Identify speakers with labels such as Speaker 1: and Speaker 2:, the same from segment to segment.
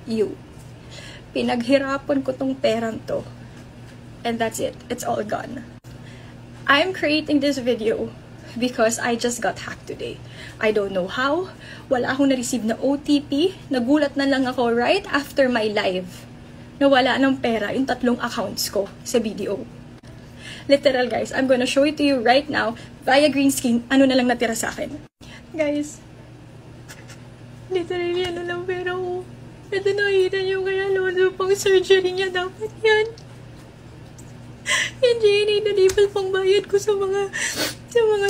Speaker 1: you. Pinaghirapan ko tong perang to. And that's it. It's all gone. I'm creating this video because I just got hacked today. I don't know how. Wala akong na-receive na OTP. Nagulat na lang ako right after my live. Nawala ng pera yung 3 accounts ko sa BDO. Literal guys, I'm gonna show it to you right now via green screen. Ano na lang natira sa akin. Guys, literally ano lang pera ko. Ito nakita niyo kaya lolo pang surgery niya dapat yan. Yung JNA na label pang bayad ko sa mga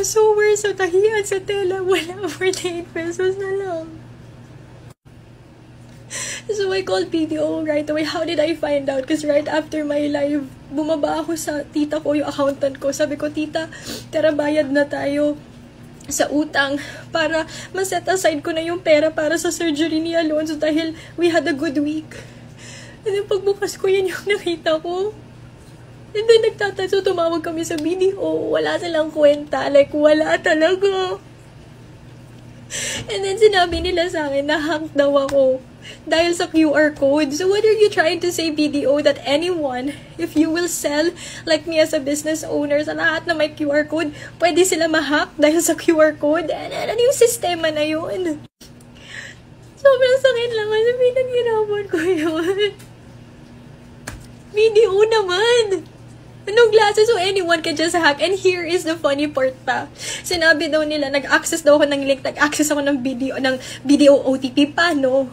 Speaker 1: sewer, sa tahian, sa tela. Wala, 48 pesos na lang. So I called BDO right away. How did I find out? Because right after my live, bumaba ako sa tita ko, yung accountant ko. Sabi ko, tita, tara bayad na tayo sa utang para ma-set aside ko na yung pera para sa surgery ni Alonzo dahil we had a good week. And then pagbukas ko, yan yung nakita ko. And then nagtatanso, tumawag kami sa BDO. Wala silang kwenta. Like, wala talaga. And then sinabi nila sa akin na hack daw ako dahil sa QR code. So what are you trying to say, BDO, that anyone, if you will sell, like me as a business owner, sa lahat na may QR code, pwede sila ma-hack dahil sa QR code? And ano yung sistema na yun? Sobrang sakit lang kasi pinaghirapan ko yun. BDO naman! Anong klase? So anyone can just hack. And here is the funny part pa. Sinabi daw nila, nag-access daw ako ng link, nag-access ako ng BDO OTP. Paano?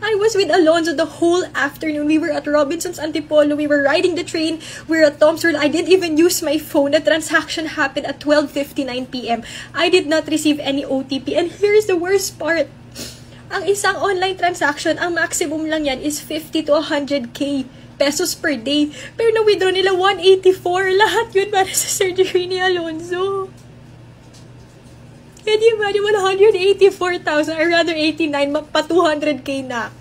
Speaker 1: I was with Alonzo the whole afternoon. We were at Robinson's Antipolo. We were riding the train. We were at Tom's World. I didn't even use my phone. The transaction happened at 12:59 p.m. I did not receive any OTP. And here's the worst part. Ang isang online transaction, ang maximum lang yan is 50 to 100k pesos per day. Pero na-withdraw nila 184. Lahat yun para sa surgery ni Alonzo. Can you imagine 184,000 or rather 89 pa 200k na.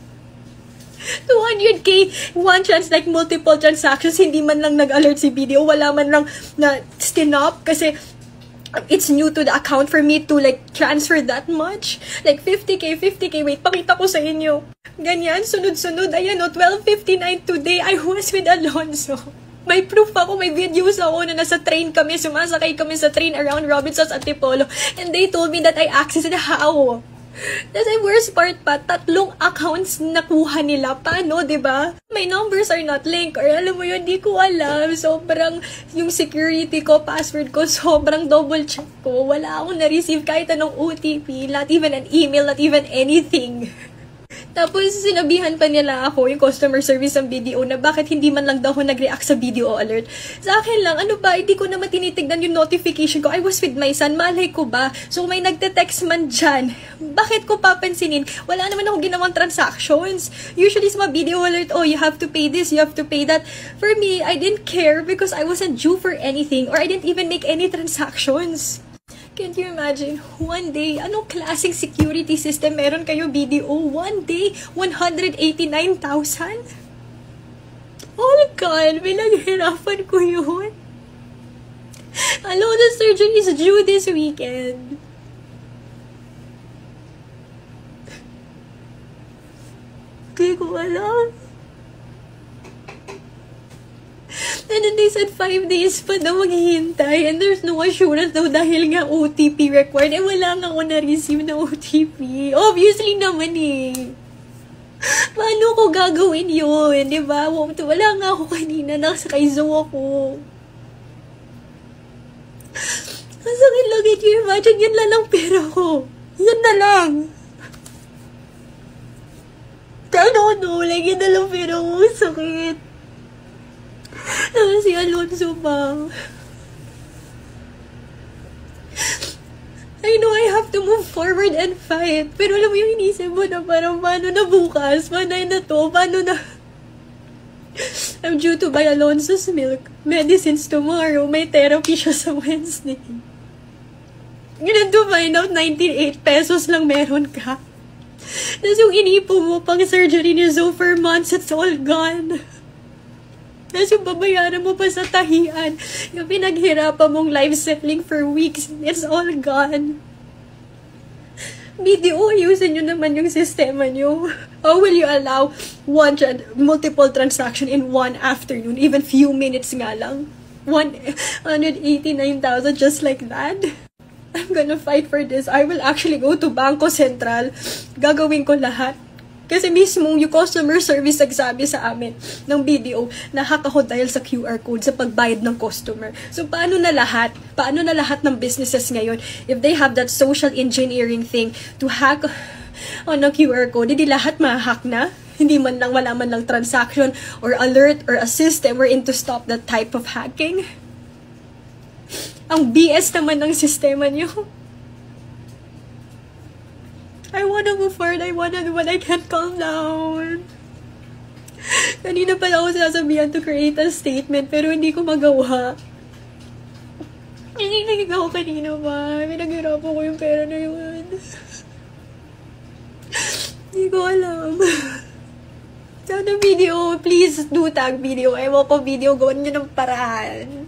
Speaker 1: 200k, one chance like multiple transactions, hindi man lang nag-alert si BDO, wala man lang na stinop kasi it's new to the account for me to like transfer that much. Like 50k, wait, pakita ko sa inyo. Ganyan, sunod-sunod, ayan o, 12:59 today, I was with Alonzo. May proof ako, may videos ako na nasa train kami, sumasakay kami sa train around Robinson's Antipolo, and they told me that I accessed it. How? That's the worst part pa, 3 accounts nakuha nila. Paano, diba? My numbers are not linked, or alam mo yun, di ko alam. Sobrang, yung security ko, password ko, sobrang double check ko. Wala akong na-receive kahit anong OTP, not even an email, not even anything. Tapos, sinabihan pa nila ako, yung customer service ng BDO, na bakit hindi man lang daw ako nag-react sa BDO alert. Sa akin lang, ano ba, hindi ko naman tinitignan yung notification ko. I was with my son, malay ko ba? So, may nagte-text man dyan. Bakit ko papansinin? Wala naman ako ginawang transactions. Usually, sa mga BDO alert, oh, you have to pay this, you have to pay that. For me, I didn't care because I wasn't due for anything or I didn't even make any transactions. Can't you imagine? One day, anong klaseng security system meron kayo, BDO? One day, 189,000? Oh my God, pinaghirapan ko yun. Hello, the surgery is due this weekend. Hindi ko alam. And then they said 5 days pa daw maghihintay and there's no assurance daw dahil nga OTP required. Eh, wala nga ako na-receive na OTP. Obviously naman eh. Paano ko gagawin yun? Diba? Wala nga ako kanina. Nakasakay zoo ako. Ang sakit lang. Can you imagine? Yan lang ang pera ko. Yan na lang. I don't know. Like, yan na lang pera ko. Sakit. Si Alonzo ba? I know I have to move forward and fight. Pero alam mo yung inisip mo na parang paano na bukas? Paano na to? Paano na? I'm due to buy Alonzo's milk. Medicines tomorrow. May therapy siya sa Wednesday. Ganun to find out 98 pesos lang meron ka. Tapos yung inipo mo pang surgery ni Zoe for months, it's all gone. Tapos yung babayaran mo pa sa tahian, yung pinaghirapan mong life settling for weeks, it's all gone. BDO, ayusin nyo naman yung sistema nyo. How will you allow multiple transaction in one afternoon, even few minutes nga lang? 189,000 just like that? I'm gonna fight for this. I will actually go to Bangko Sentral. Gagawin ko lahat. Kasi mismo yung customer service nagsabi sa amin ng BDO na hack ako dahil sa QR code sa pagbayad ng customer. So, paano na lahat? Paano na lahat ng businesses ngayon, if they have that social engineering thing to hack on a QR code, hindi lahat ma-hack na? Hindi man lang, wala man lang transaction or alert or a system wherein to stop that type of hacking? Ang BS naman ng sistema niyo. I wanna move forward. I wanna do, but I can't calm down. Kanina pala ako sinasabihan to create a statement, pero hindi ko magawa. Hindi ako kanina ba? Pinaghirapan ko yung pera na yun. Hindi ko alam. Sana video, please do tag video. Ewan ko video, gawin nyo ng paraan.